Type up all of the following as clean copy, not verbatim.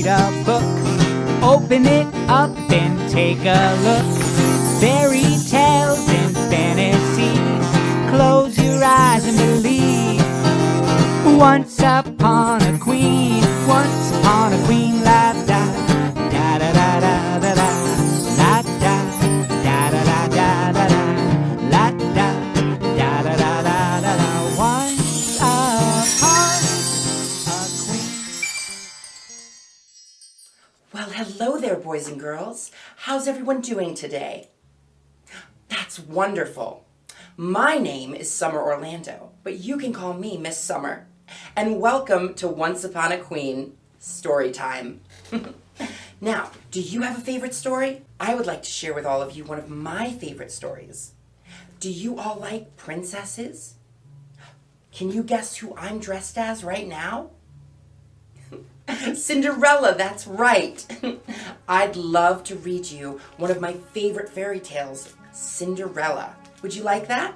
read a book. Open it up and take a look. Fairy tales and fantasy. Close your eyes and believe. Once upon a queen, once upon a queen, la da da da da da da da, la da da da da da da da, la da da da da da da da. Once upon a queen. Well, hello there, boys and girls. How's everyone doing today? That's wonderful. My name is Summer Orlando, but you can call me Miss Summer. And welcome to Once Upon a Queen Story Time. Now, do you have a favorite story? I would like to share with all of you one of my favorite stories. Do you all like princesses? Can you guess who I'm dressed as right now? Cinderella, that's right. I'd love to read you one of my favorite fairy tales, Cinderella. Would you like that?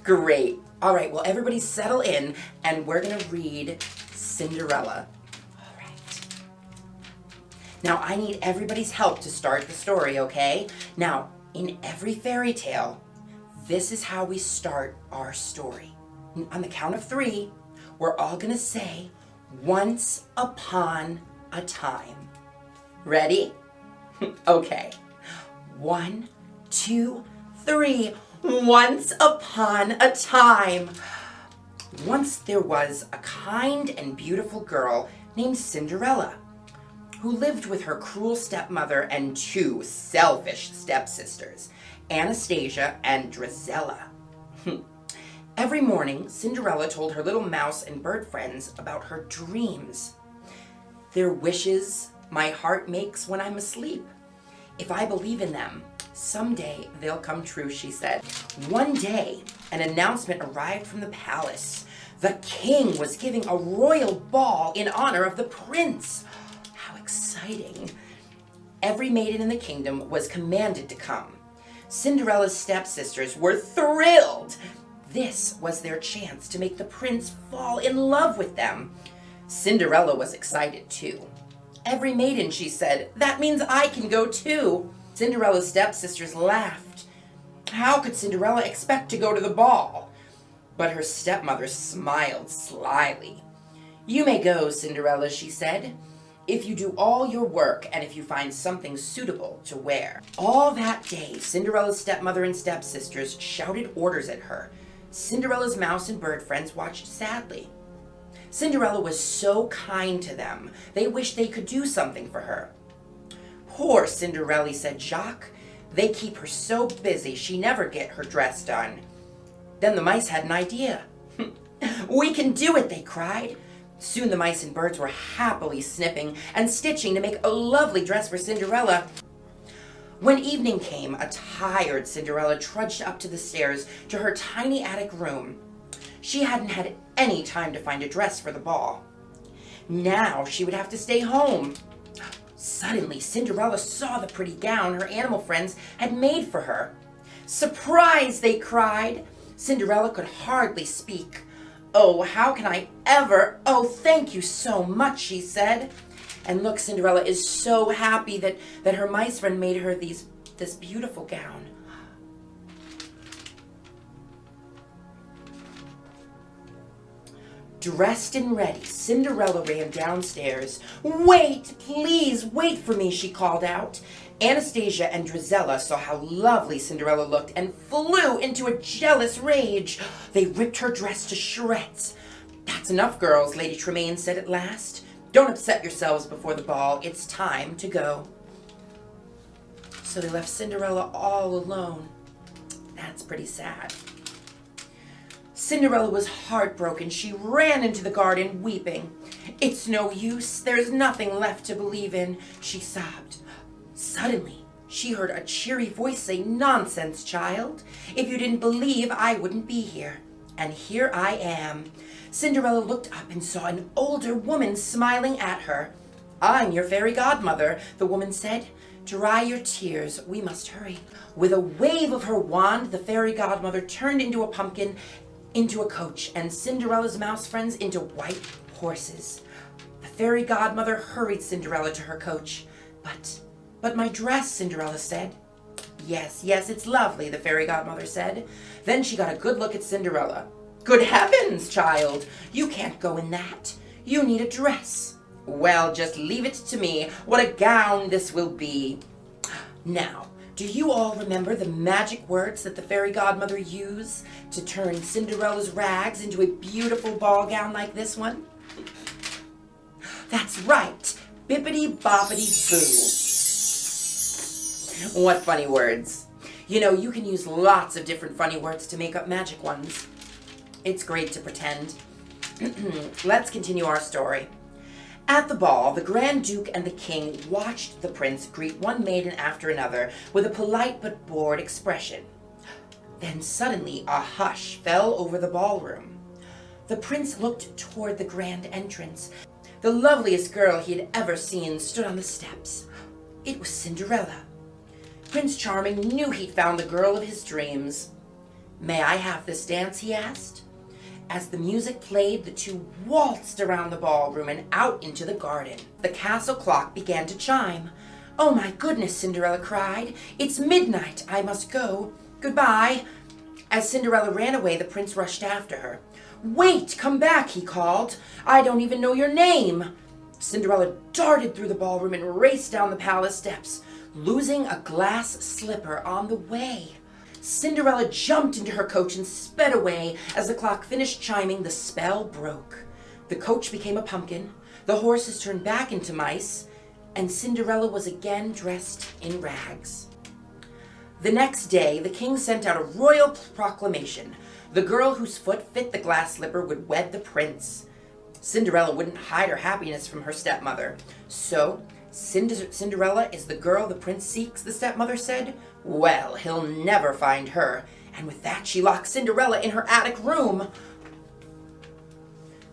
Great. All right, well, everybody settle in, and we're going to read Cinderella. All right. Now, I need everybody's help to start the story, okay? Now, in every fairy tale, this is how we start our story. On the count of 3, we're all going to say, once upon a time. Ready? Okay. 1, 2, 3. Once upon a time. Once there was a kind and beautiful girl named Cinderella, who lived with her cruel stepmother and 2 selfish stepsisters, Anastasia and Drizella. Every morning, Cinderella told her little mouse and bird friends about her dreams. They're wishes my heart makes when I'm asleep. If I believe in them, someday they'll come true, she said. One day, an announcement arrived from the palace. The king was giving a royal ball in honor of the prince. How exciting. Every maiden in the kingdom was commanded to come. Cinderella's stepsisters were thrilled. This was their chance to make the prince fall in love with them. Cinderella was excited too. Every maiden, she said, that means I can go too. Cinderella's stepsisters laughed. How could Cinderella expect to go to the ball? But her stepmother smiled slyly. You may go, Cinderella, she said, if you do all your work and if you find something suitable to wear. All that day, Cinderella's stepmother and stepsisters shouted orders at her. Cinderella's mouse and bird friends watched sadly. Cinderella was so kind to them, they wished they could do something for her. Poor Cinderella, said Jacques. They keep her so busy she never get her dress done. Then the mice had an idea. We can do it, they cried. Soon the mice and birds were happily snipping and stitching to make a lovely dress for Cinderella. When evening came, a tired Cinderella trudged up to the stairs to her tiny attic room. She hadn't had any time to find a dress for the ball. Now she would have to stay home. Suddenly, Cinderella saw the pretty gown her animal friends had made for her. Surprise, they cried. Cinderella could hardly speak. Oh, how can I ever? Oh, thank you so much, she said. And look, Cinderella is so happy that her mice friend made her this beautiful gown. Dressed and ready, Cinderella ran downstairs. Wait, please, wait for me, she called out. Anastasia and Drizella saw how lovely Cinderella looked and flew into a jealous rage. They ripped her dress to shreds. That's enough, girls, Lady Tremaine said at last. Don't upset yourselves before the ball. It's time to go. So they left Cinderella all alone. That's pretty sad. Cinderella was heartbroken. She ran into the garden weeping. It's no use. There's nothing left to believe in, she sobbed. Suddenly, she heard a cheery voice say, Nonsense, child. If you didn't believe, I wouldn't be here. And here I am. Cinderella looked up and saw an older woman smiling at her. I'm your fairy godmother, the woman said. Dry your tears, we must hurry. With a wave of her wand, the fairy godmother turned into a pumpkin, into a coach, and Cinderella's mouse friends into white horses. The fairy godmother hurried Cinderella to her coach. But my dress, Cinderella said. Yes, it's lovely, the fairy godmother said. Then she got a good look at Cinderella. Good heavens, child, you can't go in that. You need a dress. Well, just leave it to me. What a gown this will be. Now, do you all remember the magic words that the fairy godmother used to turn Cinderella's rags into a beautiful ball gown like this one? That's right, bippity boppity boo. What funny words. You know, you can use lots of different funny words to make up magic ones. It's great to pretend. Let's continue our story. At the ball, the Grand Duke and the King watched the prince greet one maiden after another with a polite but bored expression. Then suddenly a hush fell over the ballroom. The prince looked toward the grand entrance. The loveliest girl he had ever seen stood on the steps. It was Cinderella. Prince Charming knew he'd found the girl of his dreams. "May I have this dance?" he asked. As the music played, the two waltzed around the ballroom and out into the garden. The castle clock began to chime. "Oh my goodness," Cinderella cried. "It's midnight. I must go. Goodbye." As Cinderella ran away, the prince rushed after her. "Wait, come back," he called. "I don't even know your name." Cinderella darted through the ballroom and raced down the palace steps, losing a glass slipper on the way. Cinderella jumped into her coach and sped away. As the clock finished chiming, the spell broke. The coach became a pumpkin, the horses turned back into mice, and Cinderella was again dressed in rags. The next day, the king sent out a royal proclamation. The girl whose foot fit the glass slipper would wed the prince. Cinderella wouldn't hide her happiness from her stepmother. "So, Cinderella is the girl the prince seeks," the stepmother said. "Well, he'll never find her." And with that, she locked Cinderella in her attic room.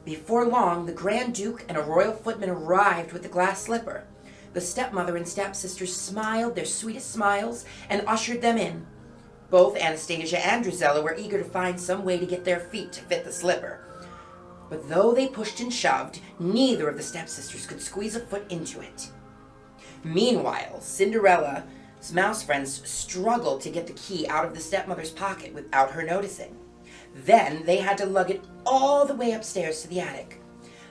Before long, the Grand Duke and a royal footman arrived with the glass slipper. The stepmother and stepsisters smiled their sweetest smiles and ushered them in. Both Anastasia and Drizella were eager to find some way to get their feet to fit the slipper. But though they pushed and shoved, neither of the stepsisters could squeeze a foot into it. Meanwhile, Cinderella's mouse friends struggled to get the key out of the stepmother's pocket without her noticing. Then they had to lug it all the way upstairs to the attic.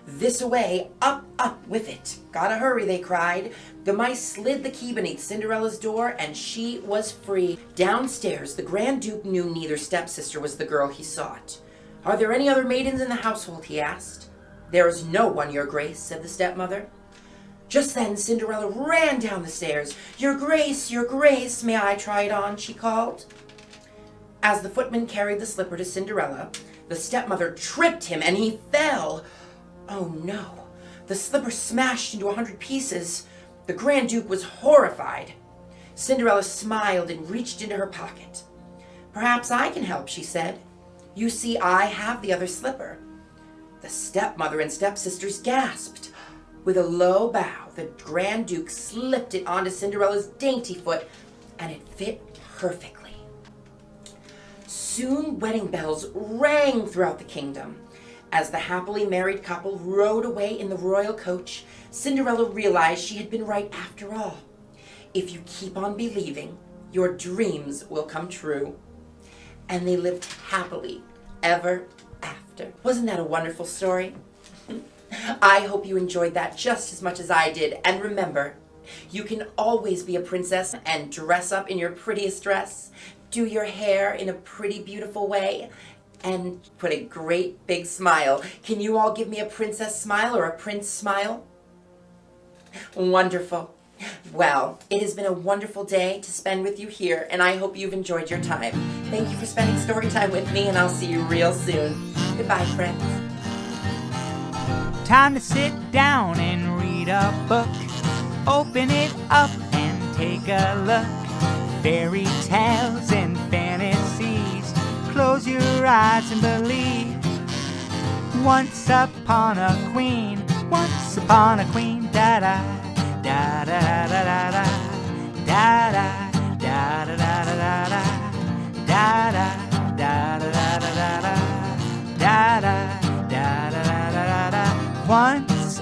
"This away, up with it. Gotta hurry," they cried. The mice slid the key beneath Cinderella's door, and she was free. Downstairs, the Grand Duke knew neither stepsister was the girl he sought. "Are there any other maidens in the household?" he asked. "There is no one, your grace," said the stepmother. Just then, Cinderella ran down the stairs. Your grace, may I try it on?" she called. As the footman carried the slipper to Cinderella, the stepmother tripped him and he fell. Oh no, the slipper smashed into 100 pieces. The Grand Duke was horrified. Cinderella smiled and reached into her pocket. "Perhaps I can help," she said. "You see, I have the other slipper." The stepmother and stepsisters gasped. With a low bow, the Grand Duke slipped it onto Cinderella's dainty foot, and it fit perfectly. Soon wedding bells rang throughout the kingdom. As the happily married couple rode away in the royal coach, Cinderella realized she had been right after all. If you keep on believing, your dreams will come true. And they lived happily ever after. Wasn't that a wonderful story? I hope you enjoyed that just as much as I did. And remember, you can always be a princess and dress up in your prettiest dress, do your hair in a pretty beautiful way, and put a great big smile. Can you all give me a princess smile or a prince smile? Wonderful. Well, it has been a wonderful day to spend with you here, and I hope you've enjoyed your time. Thank you for spending story time with me, and I'll see you real soon. Goodbye, friends. Time to sit down and read a book. Open it up and take a look. Fairy tales and fantasies. Close your eyes and believe. Once upon a queen, da-da, da-da-da-da-da, da-da, da-da-da-da-da, da-da, da-da-da-da-da, da-da, da-da-da-da-da. Once